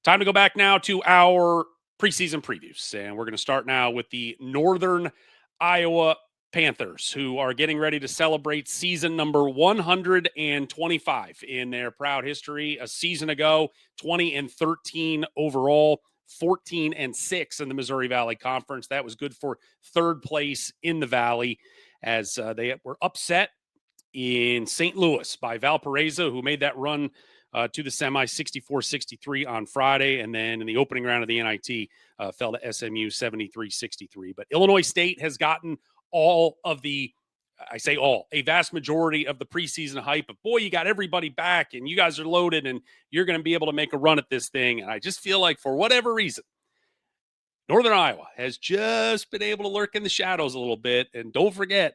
Time to go back now to our preseason previews. And we're going to start now with the Northern Iowa Panthers, who are getting ready to celebrate season number 125 in their proud history. A season ago, 20-13 overall, 14-6 in the Missouri Valley Conference. That was good for third place in the Valley, as they were upset in St. Louis by Valparaiso, who made that run to the semi 64-63 on Friday. And then in the opening round of the NIT, fell to SMU 73-63. But Illinois State has gotten all of the, I say all, a vast majority of the preseason hype. But boy, you got everybody back and you guys are loaded and you're going to be able to make a run at this thing. And I just feel like for whatever reason, Northern Iowa has just been able to lurk in the shadows a little bit. And don't forget,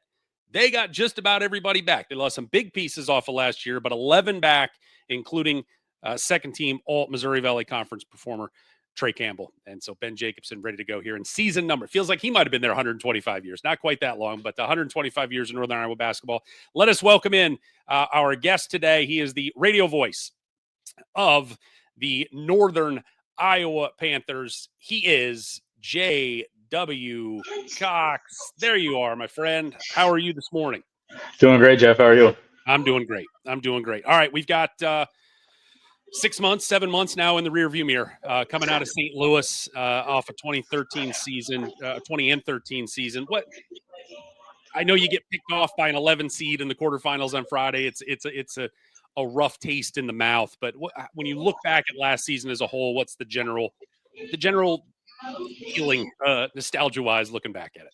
they got just about everybody back. They lost some big pieces off of last year, but 11 back, including second-team All-Missouri Valley Conference performer Trey Campbell. And so Ben Jacobson ready to go here in season number. Feels like he might have been there 125 years. Not quite that long, but 125 years in Northern Iowa basketball. Let us welcome in our guest today. He is the radio voice of the Northern Iowa Panthers. He is JW Cox. There you are, my friend. How are you this morning? Doing great, Jeff. How are you? I'm doing great. All right, we've got 7 months now in the rearview mirror, coming out of St. Louis off a 2013 season, 20-13 season. What? I know you get picked off by an 11 seed in the quarterfinals on Friday. It's a rough taste in the mouth. But when you look back at last season as a whole, what's the general feeling, nostalgia-wise, looking back at it?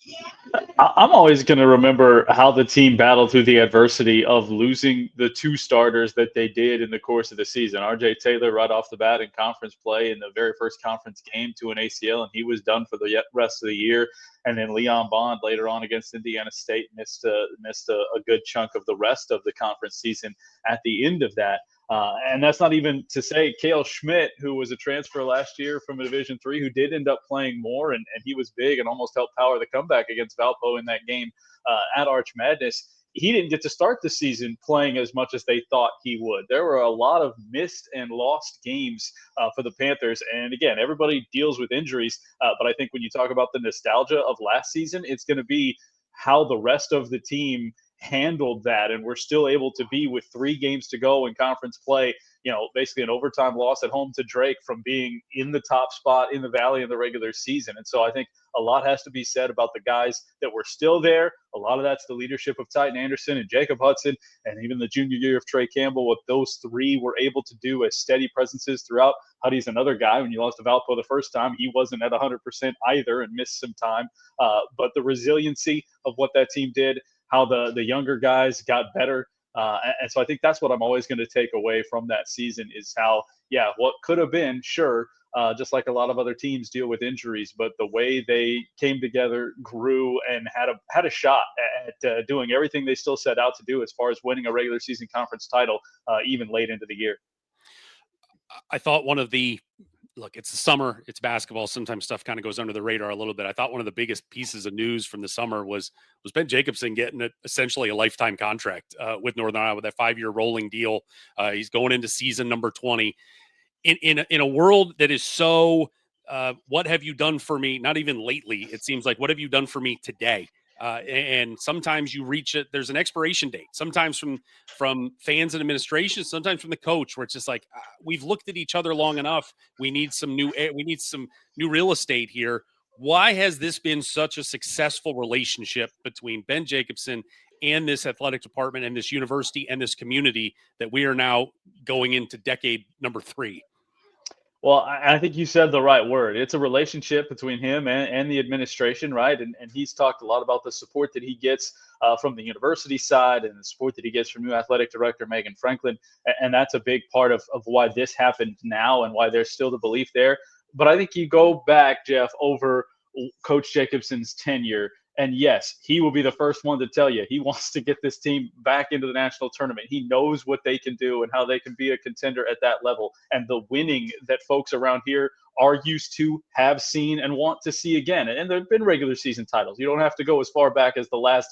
I'm always going to remember how the team battled through the adversity of losing the two starters that they did in the course of the season. R.J. Taylor right off the bat in conference play in the very first conference game to an ACL, and he was done for the rest of the year. And then Leon Bond later on against Indiana State missed a good chunk of the rest of the conference season at the end of that. And that's not even to say Cale Schmidt, who was a transfer last year from a Division III, who did end up playing more, and he was big and almost helped power the comeback against Valpo in that game at Arch Madness. He didn't get to start the season playing as much as they thought he would. There were a lot of missed and lost games for the Panthers. And again, everybody deals with injuries. But I think when you talk about the nostalgia of last season, it's going to be how the rest of the team handled that, and we're still able to be with 3 games to go in conference play, basically an overtime loss at home to Drake from being in the top spot in the Valley in the regular season. And so I think a lot has to be said about the guys that were still there. A lot of that's the leadership of Titan Anderson and Jacob Hudson, and even the junior year of Trey Campbell. What those 3 were able to do as steady presences throughout. Huddy's another guy. When you lost to Valpo the first time, he wasn't at 100% either and missed some time. But the resiliency of what that team did, how the younger guys got better. And so I think that's what I'm always going to take away from that season is how, what could have been, sure, just like a lot of other teams deal with injuries, but the way they came together, grew, and had a shot at doing everything they still set out to do as far as winning a regular season conference title, even late into the year. I thought look, it's the summer, it's basketball. Sometimes stuff kind of goes under the radar a little bit. I thought one of the biggest pieces of news from the summer was Ben Jacobson getting essentially a lifetime contract with Northern Iowa, that 5-year rolling deal. He's going into season number 20 in a world that is so, what have you done for me? Not even lately. It seems like, what have you done for me today? And sometimes you reach it. There's an expiration date, sometimes from fans and administration, sometimes from the coach, where it's just like, we've looked at each other long enough. We need some new real estate here. Why has this been such a successful relationship between Ben Jacobson and this athletic department and this university and this community that we are now going into decade number 3? Well, I think you said the right word. It's a relationship between him and the administration, right? And he's talked a lot about the support that he gets from the university side and the support that he gets from new athletic director Megan Franklin. And that's a big part of why this happened now and why there's still the belief there. But I think you go back, Jeff, over Coach Jacobson's tenure. And yes, he will be the first one to tell you he wants to get this team back into the national tournament. He knows what they can do and how they can be a contender at that level. And the winning that folks around here are used to, have seen, and want to see again. And there have been regular season titles. You don't have to go as far back as the last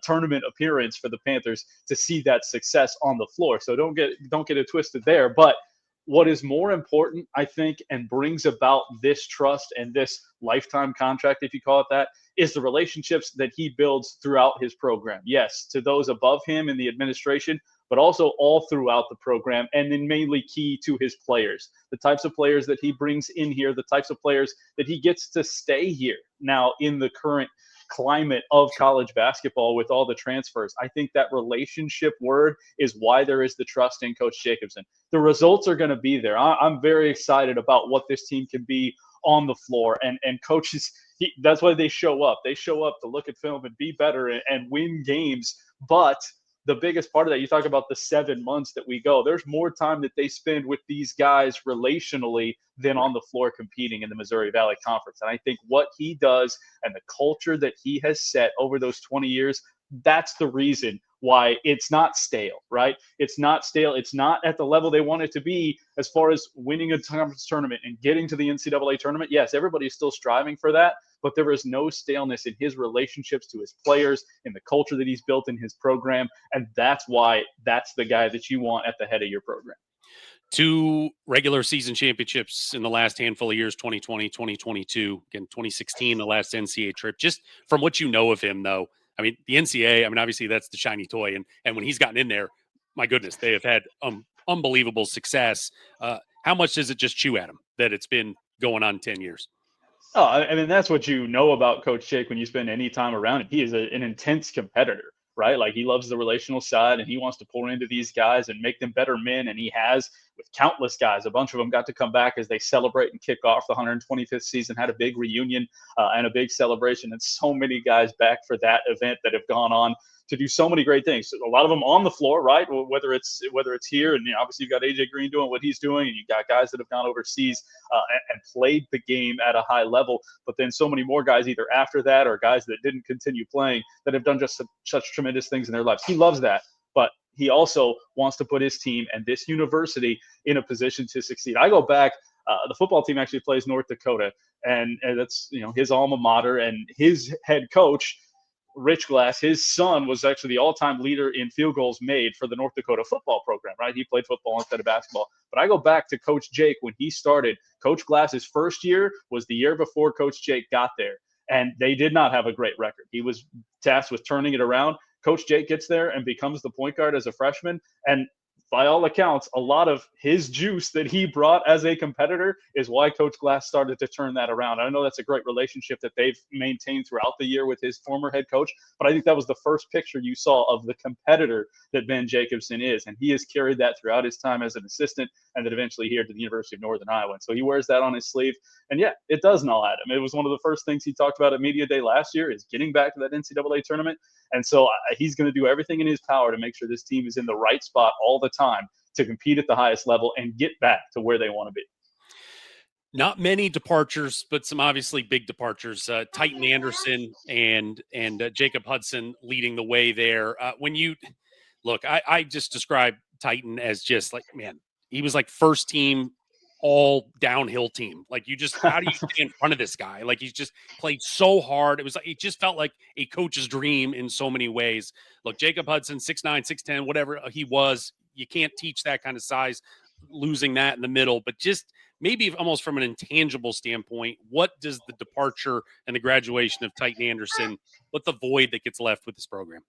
tournament appearance for the Panthers to see that success on the floor. So don't get it twisted there. But what is more important, I think, and brings about this trust and this lifetime contract, if you call it that, is the relationships that he builds throughout his program. Yes, to those above him in the administration, but also all throughout the program, and then mainly key to his players, the types of players that he brings in here, the types of players that he gets to stay here now in the current climate of college basketball with all the transfers. I think that relationship word is why there is the trust in Coach Jacobson. The results are going to be there. I'm very excited about what this team can be on the floor, and coaches, that's why they show up. They show up to look at film and be better and win games. But the biggest part of that, you talk about the 7 months that we go, there's more time that they spend with these guys relationally than on the floor competing in the Missouri Valley Conference. And I think what he does and the culture that he has set over those 20 years, that's the reason why it's not stale, right? It's not stale. It's not at the level they want it to be as far as winning a conference tournament and getting to the NCAA tournament. Yes, everybody's still striving for that, but there is no staleness in his relationships to his players, in the culture that he's built in his program. And that's why that's the guy that you want at the head of your program. 2 regular season championships in the last handful of years, 2020, 2022, again, 2016, the last NCAA trip. Just from what you know of him, though, I mean, the NCAA, I mean, obviously that's the shiny toy. And when he's gotten in there, my goodness, they have had unbelievable success. How much does it just chew at him that it's been going on 10 years? Oh, I mean, that's what you know about Coach Jake when you spend any time around him. He is an intense competitor, right? Like, he loves the relational side and he wants to pour into these guys and make them better men. And he has with countless guys. A bunch of them got to come back as they celebrate and kick off the 125th season, had a big reunion and a big celebration. And so many guys back for that event that have gone on to do so many great things. A lot of them on the floor, right? Whether it's here, and obviously you've got AJ Green doing what he's doing, and you've got guys that have gone overseas and played the game at a high level. But then so many more guys either after that or guys that didn't continue playing that have done just such tremendous things in their lives. He loves that, but he also wants to put his team and this university in a position to succeed. I go back. The football team actually plays North Dakota, and that's his alma mater, and his head coach, Rich Glass, his son was actually the all-time leader in field goals made for the North Dakota football program, right? He played football instead of basketball. But I go back to Coach Jake when he started. Coach Glass's first year was the year before Coach Jake got there, and they did not have a great record. He was tasked with turning it around. Coach Jake gets there and becomes the point guard as a freshman, and by all accounts, a lot of his juice that he brought as a competitor is why Coach Glass started to turn that around. I know that's a great relationship that they've maintained throughout the year with his former head coach, but I think that was the first picture you saw of the competitor that Ben Jacobson is, and he has carried that throughout his time as an assistant and then eventually here to the University of Northern Iowa. And so he wears that on his sleeve, and yeah, it does gnaw at him. It was one of the first things he talked about at Media Day last year is getting back to that NCAA tournament, and so he's going to do everything in his power to make sure this team is in the right spot all the time to compete at the highest level and get back to where they want to be. Not many departures, but some obviously big departures. Titan Anderson and Jacob Hudson leading the way there. When you look, I just describe Titan as just like, man, he was like first team all downhill team. Like, you just, how do you stay in front of this guy? Like, he's just played so hard. It just felt like a coach's dream in so many ways. Look, Jacob Hudson, 6'9", 6'10", whatever he was, you can't teach that kind of size, losing that in the middle, but just maybe almost from an intangible standpoint, what does the departure and the graduation of Titan Anderson, what the void that gets left with this program?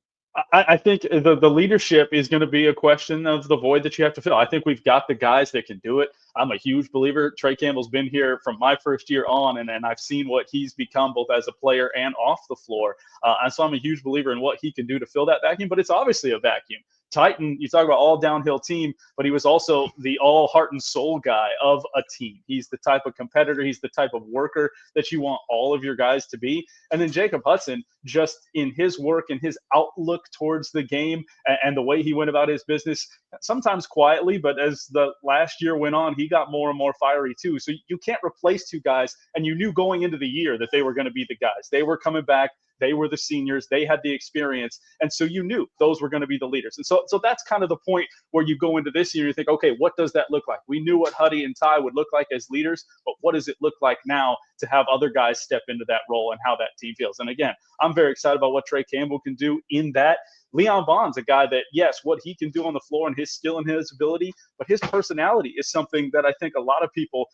I think the leadership is going to be a question of the void that you have to fill. I think we've got the guys that can do it. I'm a huge believer. Trey Campbell's been here from my first year on, and I've seen what he's become both as a player and off the floor. And so I'm a huge believer in what he can do to fill that vacuum, but it's obviously a vacuum. Titan, you talk about all downhill team, but he was also the all heart and soul guy of a team. He's the type of competitor. He's the type of worker that you want all of your guys to be. And then Jacob Hudson, just in his work and his outlook towards the game and the way he went about his business, sometimes quietly, but as the last year went on, he got more and more fiery too. So you can't replace two guys. And you knew going into the year that they were going to be the guys. They were coming back. They were the seniors. They had the experience. And so you knew those were going to be the leaders. And so that's kind of the point where you go into this year and you think, okay, what does that look like? We knew what Huddy and Ty would look like as leaders, but what does it look like now to have other guys step into that role and how that team feels? And again, I'm very excited about what Trey Campbell can do in that Leon Bond's a guy that, yes, what he can do on the floor and his skill and his ability, but his personality is something that I think a lot of people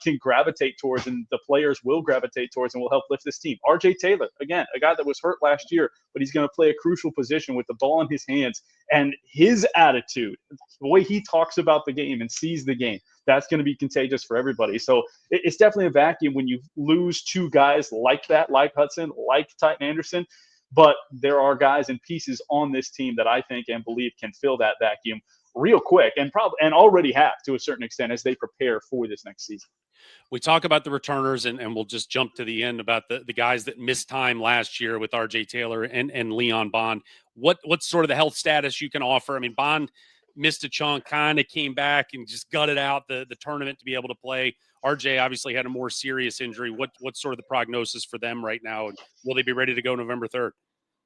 can gravitate towards, and the players will gravitate towards, and will help lift this team. RJ Taylor, again, a guy that was hurt last year, but he's going to play a crucial position with the ball in his hands. And his attitude, the way he talks about the game and sees the game, that's going to be contagious for everybody. So it's definitely a vacuum when you lose two guys like that, like Hudson, like Titan Anderson. But there are guys and pieces on this team that I think and believe can fill that vacuum real quick, and already have to a certain extent as they prepare for this next season. We talk about the returners, and we'll just jump to the end about the guys that missed time last year with RJ Taylor and Leon Bond. What's sort of the health status you can offer? I mean, Bond missed a chunk, kind of came back and just gutted out the tournament to be able to play. RJ obviously had a more serious injury. What's sort of the prognosis for them right now? And will they be ready to go November 3rd?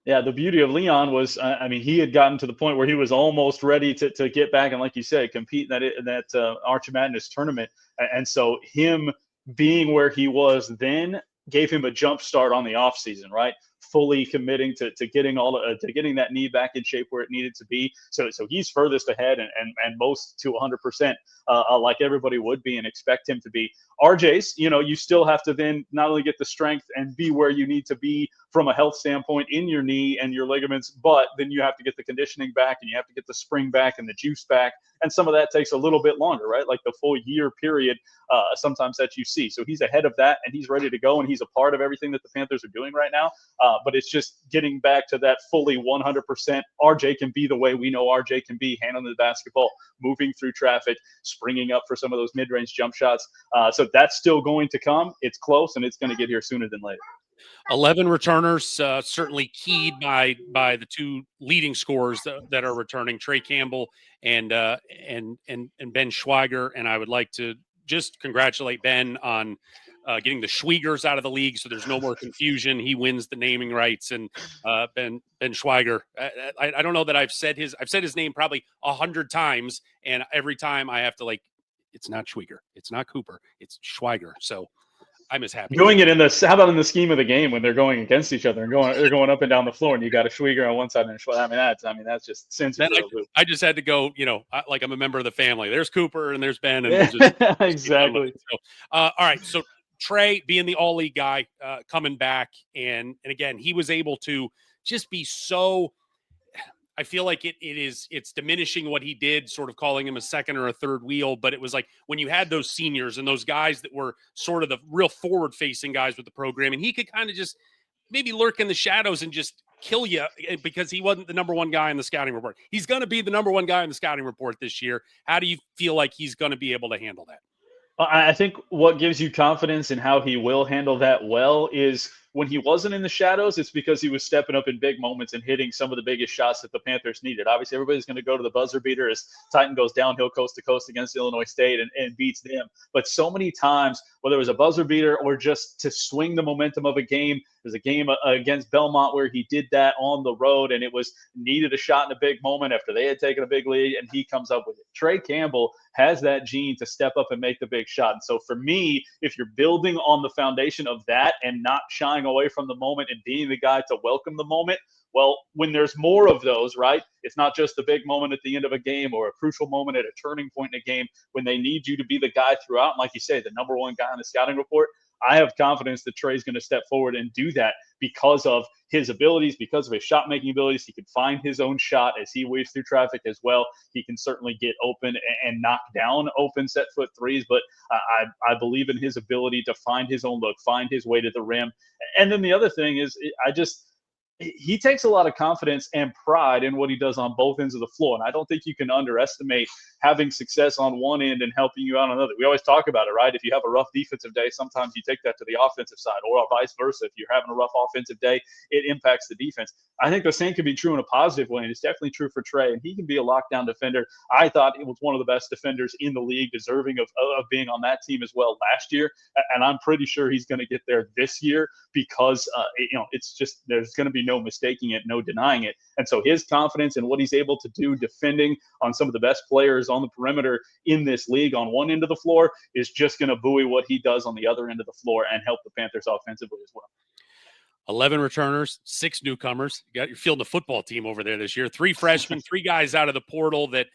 Yeah, the beauty of Leon was, he had gotten to the point where he was almost ready to get back and, like you said, compete in that Arch Madness tournament. And so him being where he was then gave him a jump start on the offseason, right? Fully committing to getting getting that knee back in shape where it needed to be. So he's furthest ahead and most to 100%, like everybody would be and expect him to be. RJ's, you still have to then not only get the strength and be where you need to be from a health standpoint in your knee and your ligaments, but then you have to get the conditioning back and you have to get the spring back and the juice back. And some of that takes a little bit longer, right? Like the full year period, sometimes that you see. So he's ahead of that and he's ready to go, and he's a part of everything that the Panthers are doing right now. But it's just getting back to that fully 100%. RJ can be the way we know RJ can be, handling the basketball, moving through traffic, springing up for some of those mid-range jump shots. So that's still going to come. It's close, and it's going to get here sooner than later. 11 returners, certainly keyed by the two leading scorers that are returning, Trey Campbell and Ben Schweiger. And I would like to just congratulate Ben on getting the Schweigers out of the league, so there's no more confusion. He wins the naming rights, and Ben Schweiger. I don't know that I've said his name probably 100 times, and every time I have to it's not Schweiger, it's not Cooper, it's Schweiger. So I'm as happy doing it how about in the scheme of the game when they're going against each other and they're going up and down the floor, and you got a Schweiger on one side and a Schweiger. That's just sense. I just had to go, like I'm a member of the family. There's Cooper and there's Ben, and yeah, we'll just exactly. So, all right. So Trey, being the all league guy, coming back, and again, he was able to just be so. I feel like it's diminishing what he did, sort of calling him a second or a third wheel. But it was like when you had those seniors and those guys that were sort of the real forward facing guys with the program, and he could kind of just maybe lurk in the shadows and just kill you because he wasn't the number one guy in the scouting report. He's going to be the number one guy in the scouting report this year. How do you feel like he's going to be able to handle that? I think what gives you confidence in how he will handle that well is when he wasn't in the shadows, it's because he was stepping up in big moments and hitting some of the biggest shots that the Panthers needed. Obviously, everybody's going to go to the buzzer beater as Titan goes downhill coast to coast against Illinois State and beats them. But so many times, whether it was a buzzer beater or just to swing the momentum of a game, there's a game against Belmont where he did that on the road, and it was needed a shot in a big moment after they had taken a big lead, and he comes up with it. Trey Campbell has that gene to step up and make the big shot. And so for me, if you're building on the foundation of that and not shying away from the moment and being the guy to welcome the moment, well, when there's more of those, right, it's not just the big moment at the end of a game or a crucial moment at a turning point in a game when they need you to be the guy throughout. And like you say, the number one guy on the scouting report, I have confidence that Trey's going to step forward and do that because of his abilities, because of his shot-making abilities. He can find his own shot as he weaves through traffic as well. He can certainly get open and knock down open set-foot threes, but I believe in his ability to find his own look, find his way to the rim. And then the other thing is he takes a lot of confidence and pride in what he does on both ends of the floor. And I don't think you can underestimate having success on one end and helping you out on another. We always talk about it, right? If you have a rough defensive day, sometimes you take that to the offensive side, or vice versa. If you're having a rough offensive day, it impacts the defense. I think the same can be true in a positive way, and it's definitely true for Trey. And he can be a lockdown defender. I thought it was one of the best defenders in the league, deserving of being on that team as well last year. And I'm pretty sure he's going to get there this year because, it's just there's going to be no mistaking it, no denying it. And so his confidence in what he's able to do defending on some of the best players on the perimeter in this league on one end of the floor is just going to buoy what he does on the other end of the floor and help the Panthers offensively as well. 11 returners, 6 newcomers. You got your field of football team over there this year. 3 freshmen, 3 guys out of the portal that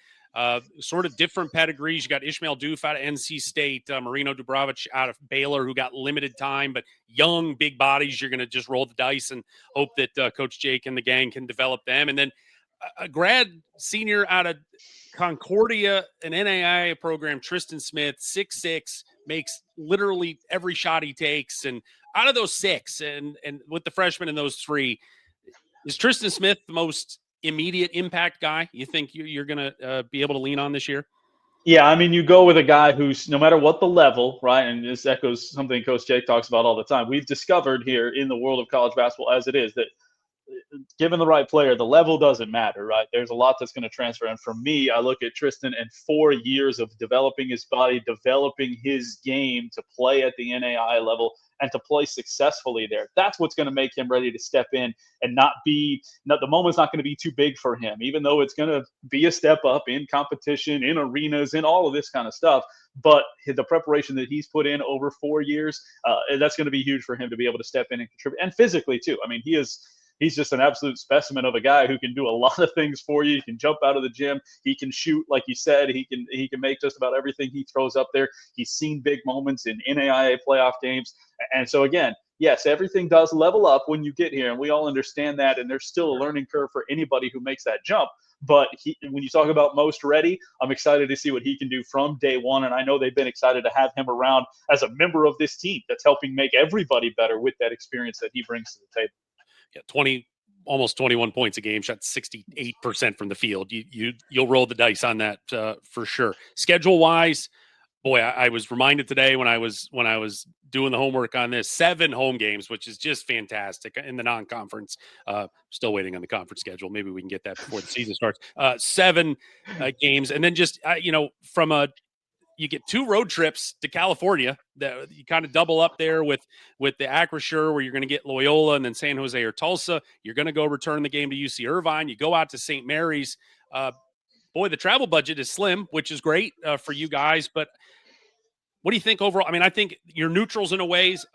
sort of different pedigrees. You got Ishmael Doof out of NC State, Marino Dubravich out of Baylor, who got limited time, but young, big bodies. You're going to just roll the dice and hope that Coach Jake and the gang can develop them. And then a grad senior out of Concordia, an NAIA program, Tristan Smith, 6'6", makes literally every shot he takes. And out of those 6, and with the freshmen in those 3, is Tristan Smith the most immediate impact guy you think you're going to be able to lean on this year? Yeah, I mean, you go with a guy who's, no matter what the level, right? And this echoes something Coach Jake talks about all the time. We've discovered here in the world of college basketball as it is that given the right player, the level doesn't matter, right? There's a lot that's going to transfer. And for me, I look at Tristan and 4 years of developing his body, developing his game to play at the NAI level and to play successfully there. That's what's going to make him ready to step in and the moment's not going to be too big for him, even though it's going to be a step up in competition, in arenas, in all of this kind of stuff. But the preparation that he's put in over 4 years, that's going to be huge for him to be able to step in and contribute. And physically too. I mean, he's just an absolute specimen of a guy who can do a lot of things for you. He can jump out of the gym. He can shoot, like you said. He can make just about everything he throws up there. He's seen big moments in NAIA playoff games. And so, again, yes, everything does level up when you get here, and we all understand that, and there's still a learning curve for anybody who makes that jump. But when you talk about most ready, I'm excited to see what he can do from day one, and I know they've been excited to have him around as a member of this team that's helping make everybody better with that experience that he brings to the table. Yeah, almost 21 points a game, shot 68% from the field. You'll roll the dice on that for sure. Schedule wise, boy, I was reminded today when I was doing the homework on this, 7 home games, which is just fantastic in the non-conference. Still waiting on the conference schedule. Maybe we can get that before the season starts. 7 games, and then just you get 2 road trips to California that you kind of double up there with the Acrisure, where you're going to get Loyola and then San Jose or Tulsa. You're going to go return the game to UC Irvine. You go out to St. Mary's. Boy, the travel budget is slim, which is great for you guys. But what do you think overall? I mean, I think you're neutrals in a ways.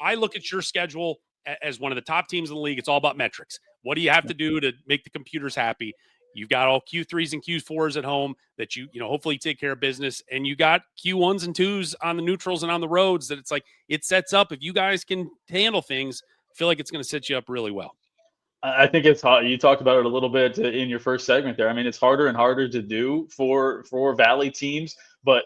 I look at your schedule as one of the top teams in the league. It's all about metrics. What do you have to do to make the computers happy? You've got all Q3s and Q4s at home that you hopefully take care of business, and you got Q1s and 2s on the neutrals and on the roads that it's like it sets up. If you guys can handle things, I feel like it's going to set you up really well. I think it's hard. You talked about it a little bit in your first segment there. I mean, it's harder and harder to do for Valley teams, but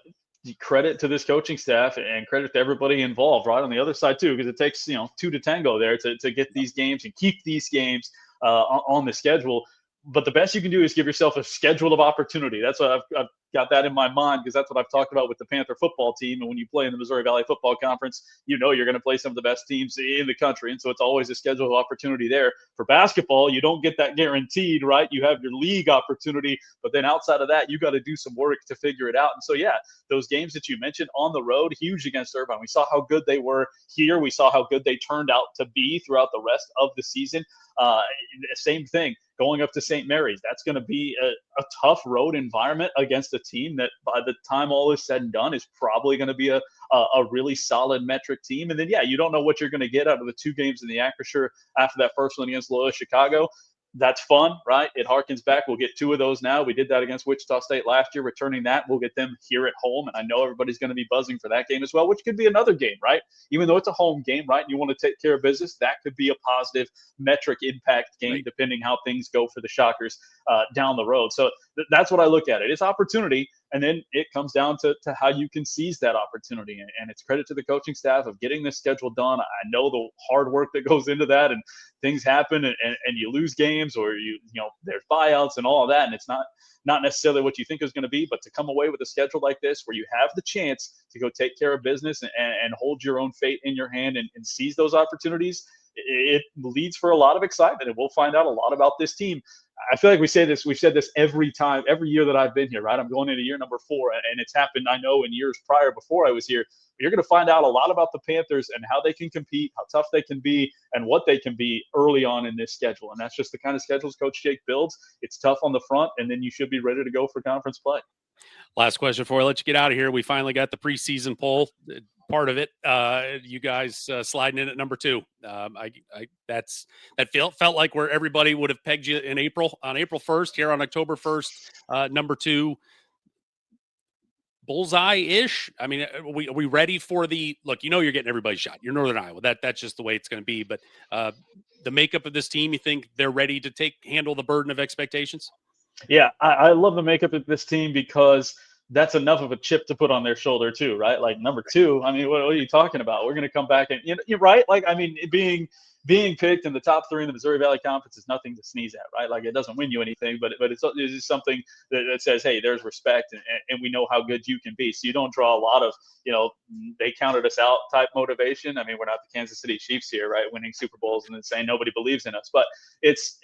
credit to this coaching staff and credit to everybody involved, right on the other side too, because it takes 2 to tango there to get these games and keep these games on the schedule. But the best you can do is give yourself a schedule of opportunity. That's what I've got that in my mind, because that's what I've talked about with the Panther football team. And when you play in the Missouri Valley Football Conference, you're going to play some of the best teams in the country. And so it's always a schedule of opportunity there. For basketball, you don't get that guaranteed, right? You have your league opportunity, but then outside of that, you got to do some work to figure it out. And so, yeah, those games that you mentioned on the road, huge against Irvine. We saw how good they were here. We saw how good they turned out to be throughout the rest of the season. Same thing going up to St. Mary's. That's going to be a tough road environment against a team that by the time all is said and done is probably going to be a really solid metric team. And then, yeah, you don't know what you're going to get out of the 2 games in the Acrisure after that first one against Loyola Chicago. That's fun, right? It harkens back. We'll get 2 of those now. We did that against Wichita State last year, returning that. We'll get them here at home, and I know everybody's going to be buzzing for that game as well, which could be another game, right? Even though it's a home game, right, and you want to take care of business, that could be a positive metric impact game, right, depending how things go for the Shockers down the road. So that's what I look at it. It's opportunity, and then it comes down to how you can seize that opportunity. And it's credit to the coaching staff of getting this schedule done. I know the hard work that goes into that, and things happen and you lose games, or there's buyouts and all of that, and it's not necessarily what you think is going to be. But to come away with a schedule like this where you have the chance to go take care of business and hold your own fate in your hand and seize those opportunities, it leads for a lot of excitement, and we'll find out a lot about this team. I feel like we've said this every year that I've been here, right? I'm going into year number 4, and it's happened, I know, in years prior before I was here. But you're going to find out a lot about the Panthers and how they can compete, how tough they can be, and what they can be early on in this schedule. And that's just the kind of schedules Coach Jake builds. It's tough on the front, and then you should be ready to go for conference play. Last question before I let you get out of here. We finally got the preseason poll. part of it. You guys sliding in at number 2. That felt like where everybody would have pegged you in April, on April 1st, here on October 1st, number 2. Bullseye-ish. I mean, are we ready for the look? You're getting everybody's shot. You're Northern Iowa. That's just the way it's going to be. But the makeup of this team, you think they're ready to handle the burden of expectations? Yeah, I love the makeup of this team because that's enough of a chip to put on their shoulder too, right? Like number 2, I mean, what are you talking about? We're going to come back and you're right. Like, I mean, being picked in the top 3 in the Missouri Valley Conference is nothing to sneeze at, right? Like, it doesn't win you anything, but it's just something that says, hey, there's respect, and we know how good you can be. So you don't draw a lot of, they counted us out type motivation. I mean, we're not the Kansas City Chiefs here, right? Winning Super Bowls and then saying nobody believes in us, but it's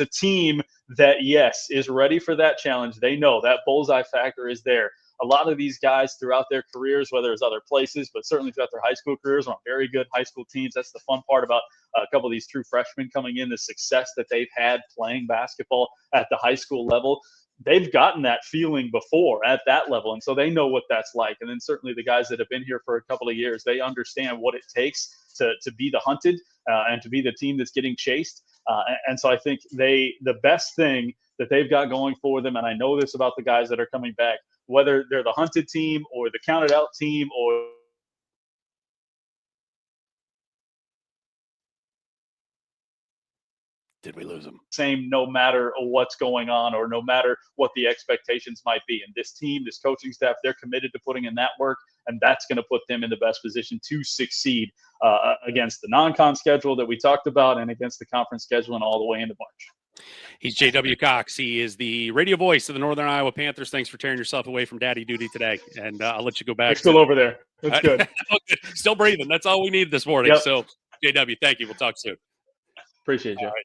a team that, yes, is ready for that challenge. They know that bullseye factor is there. A lot of these guys throughout their careers, whether it's other places, but certainly throughout their high school careers, on very good high school teams. That's the fun part about a couple of these true freshmen coming in, the success that they've had playing basketball at the high school level. They've gotten that feeling before at that level, and so they know what that's like. And then certainly the guys that have been here for a couple of years, they understand what it takes to be the hunted and to be the team that's getting chased. And so I think the best thing that they've got going for them, and I know this about the guys that are coming back, whether they're the hunted team or the counted out team or Did we lose them? Same, no matter what's going on or no matter what the expectations might be. And this team, this coaching staff, they're committed to putting in that work, and that's going to put them in the best position to succeed against the non-con schedule that we talked about and against the conference schedule and all the way into March. He's JW Cox. He is the radio voice of the Northern Iowa Panthers. Thanks for tearing yourself away from daddy duty today. And I'll let you go back. You're still over there. That's good. Still breathing. That's all we need this morning. Yep. So, JW, thank you. We'll talk soon. Appreciate you. All right.